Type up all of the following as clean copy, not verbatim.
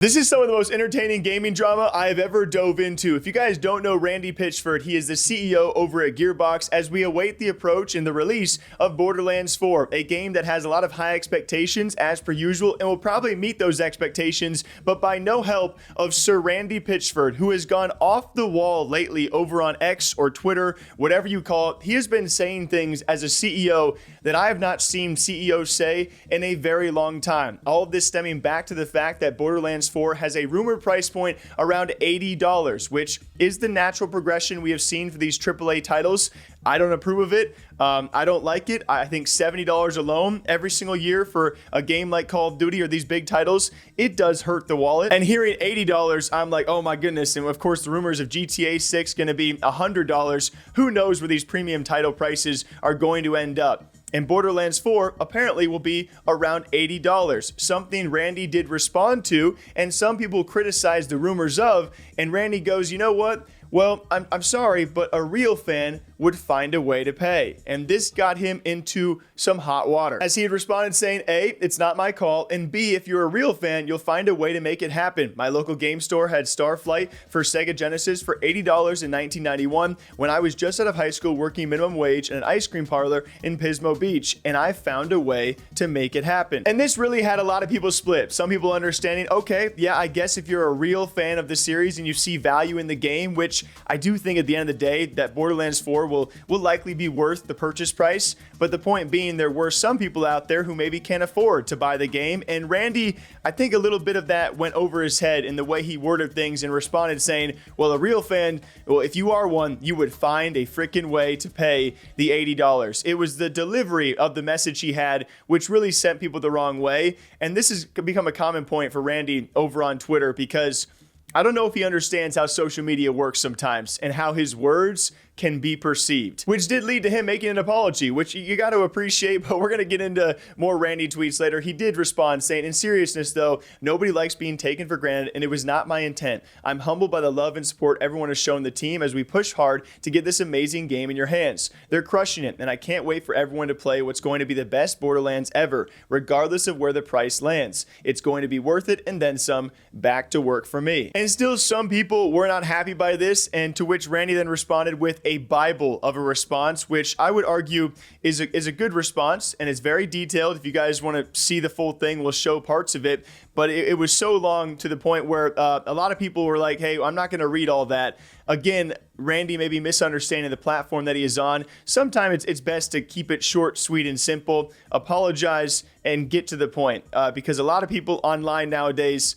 This is some of the most entertaining gaming drama I have ever dove into. If you guys don't know Randy Pitchford, he is the CEO over at Gearbox as we await the approach and the release of Borderlands 4, a game that has a lot of high expectations as per usual and will probably meet those expectations, but by no help of Sir Randy Pitchford, who has gone off the wall lately over on X or Twitter, whatever you call it. He has been saying things as a CEO that I have not seen CEOs say in a very long time. All of this stemming back to the fact that Borderlands 4 has a rumored price point around $80, which is the natural progression we have seen for these AAA titles. I don't approve of it. I don't like it. I think $70 alone every single year for a game like Call of Duty or these big titles, it does hurt the wallet. And hearing $80, I'm like, oh my goodness. And of course, the rumors of GTA 6 going to be $100. Who knows where these premium title prices are going to end up? And Borderlands 4 apparently will be around $80, something Randy did respond to, and some people criticized the rumors of, and Randy goes, you know what? Well, I'm sorry, but a real fan would find a way to pay. And this got him into some hot water, as he had responded saying, A, it's not my call, and B, if you're a real fan, you'll find a way to make it happen. My local game store had Starflight for Sega Genesis for $80 in 1991 when I was just out of high school working minimum wage in an ice cream parlor in Pismo Beach, and I found a way to make it happen. And this really had a lot of people split. Some people understanding, okay, yeah, I guess if you're a real fan of the series and you see value in the game, which I do think at the end of the day that Borderlands 4 will likely be worth the purchase price. But the point being, there were some people out there who maybe can't afford to buy the game. And Randy, I think a little bit of that went over his head in the way he worded things and responded saying, well, a real fan, well, if you are one, you would find a freaking way to pay the $80. It was the delivery of the message he had, which really sent people the wrong way. And this has become a common point for Randy over on Twitter because I don't know if he understands how social media works sometimes and how his words can be perceived, which did lead to him making an apology, which you got to appreciate, but we're going to get into more Randy tweets later. He did respond saying, in seriousness though, nobody likes being taken for granted and it was not my intent. I'm humbled by the love and support everyone has shown the team as we push hard to get this amazing game in your hands. They're crushing it and I can't wait for everyone to play what's going to be the best Borderlands ever, regardless of where the price lands. It's going to be worth it and then some. Back to work for me. And still some people were not happy by this, and to which Randy then responded with a Bible of a response, which I would argue is a good response and it's very detailed. If you guys want to see the full thing, we'll show parts of it, but it was so long to the point where a lot of people were like, hey, I'm not going to read all that. Again, Randy may be misunderstanding the platform that he is on. Sometimes it's best to keep it short, sweet, and simple. Apologize and get to the point because a lot of people online nowadays,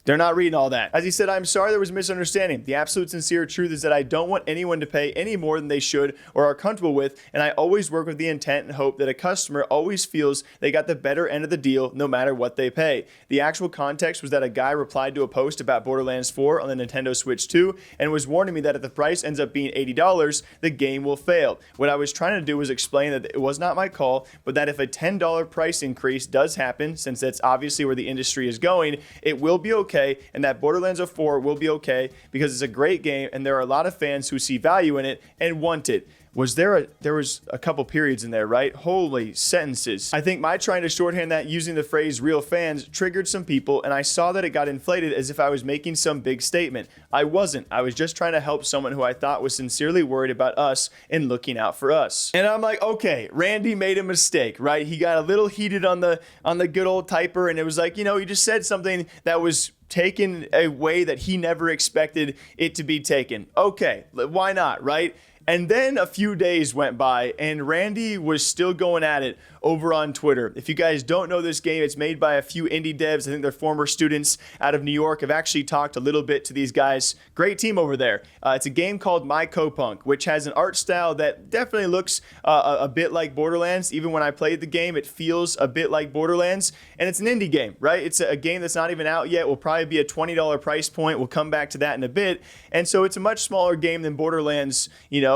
they're not reading all that. As he said, I'm sorry there was a misunderstanding. The absolute sincere truth is that I don't want anyone to pay any more than they should or are comfortable with, and I always work with the intent and hope that a customer always feels they got the better end of the deal no matter what they pay. The actual context was that a guy replied to a post about Borderlands 4 on the Nintendo Switch 2 and was warning me that if the price ends up being $80, the game will fail. What I was trying to do was explain that it was not my call, but that if a $10 price increase does happen, since that's obviously where the industry is going, it will be okay. And that Borderlands 4 will be okay because it's a great game and there are a lot of fans who see value in it and want it. There was a couple periods in there, right? Holy sentences. I think my trying to shorthand that using the phrase real fans triggered some people, and I saw that it got inflated as if I was making some big statement. I wasn't. I was just trying to help someone who I thought was sincerely worried about us and looking out for us. And I'm like, okay, Randy made a mistake, right? He got a little heated on the good old typer, and it was like, you know, he just said something that was taken a way that he never expected it to be taken. Okay, why not, right? And then a few days went by and Randy was still going at it over on Twitter. If you guys don't know this game, it's made by a few indie devs. I think they're former students out of New York. I've actually talked a little bit to these guys. Great team over there. It's a game called My Copunk, which has an art style that definitely looks a bit like Borderlands. Even when I played the game, it feels a bit like Borderlands. And it's an indie game, right? It's a game that's not even out yet. Will probably be a $20 price point. We'll come back to that in a bit. And so it's a much smaller game than Borderlands, you know,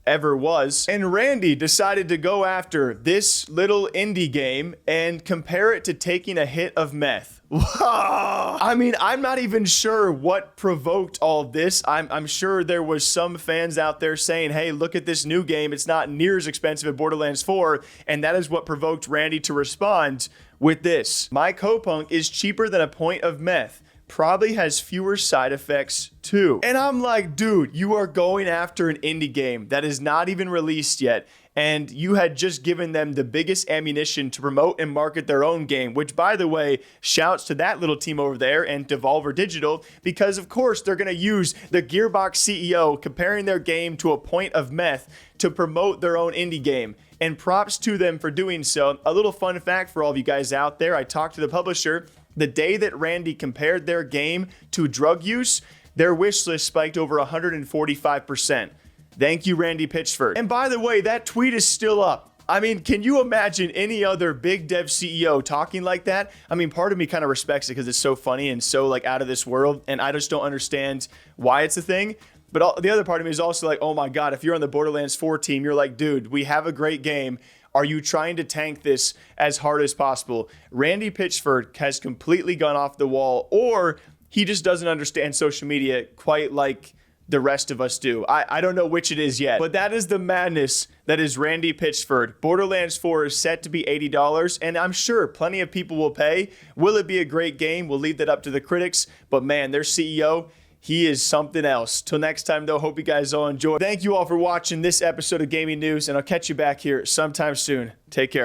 ever was. And Randy decided to go after this little indie game and compare it to taking a hit of meth. I mean, I'm not even sure what provoked all of this. I'm sure there was some fans out there saying, hey, look at this new game. It's not near as expensive as Borderlands 4. And that is what provoked Randy to respond with this. My Copunk is cheaper than a point of meth. probably has fewer side effects too. And I'm like, dude, you are going after an indie game that is not even released yet. And you had just given them the biggest ammunition to promote and market their own game, which, by the way, shouts to that little team over there and Devolver Digital, because, of course, they're going to use the Gearbox CEO comparing their game to a point of meth to promote their own indie game. And props to them for doing so. A little fun fact for all of you guys out there, I talked to the publisher. The day that Randy compared their game to drug use, their wish list spiked over 145%. Thank you, Randy Pitchford. And by the way, that tweet is still up. I mean, can you imagine any other big dev CEO talking like that? I mean, part of me kind of respects it because it's so funny and so like out of this world, and I just don't understand why it's a thing. But the other part of me is also like, oh my God, if you're on the Borderlands 4 team, you're like, dude, we have a great game. Are you trying to tank this as hard as possible? Randy Pitchford has completely gone off the wall, or he just doesn't understand social media quite like the rest of us do. I don't know which it is yet, but that is the madness that is Randy Pitchford. Borderlands 4 is set to be $80, and I'm sure plenty of people will pay. Will it be a great game? We'll leave that up to the critics, but man, their CEO, he is something else. Till next time, though, hope you guys all enjoy. Thank you all for watching this episode of Gaming News, and I'll catch you back here sometime soon. Take care.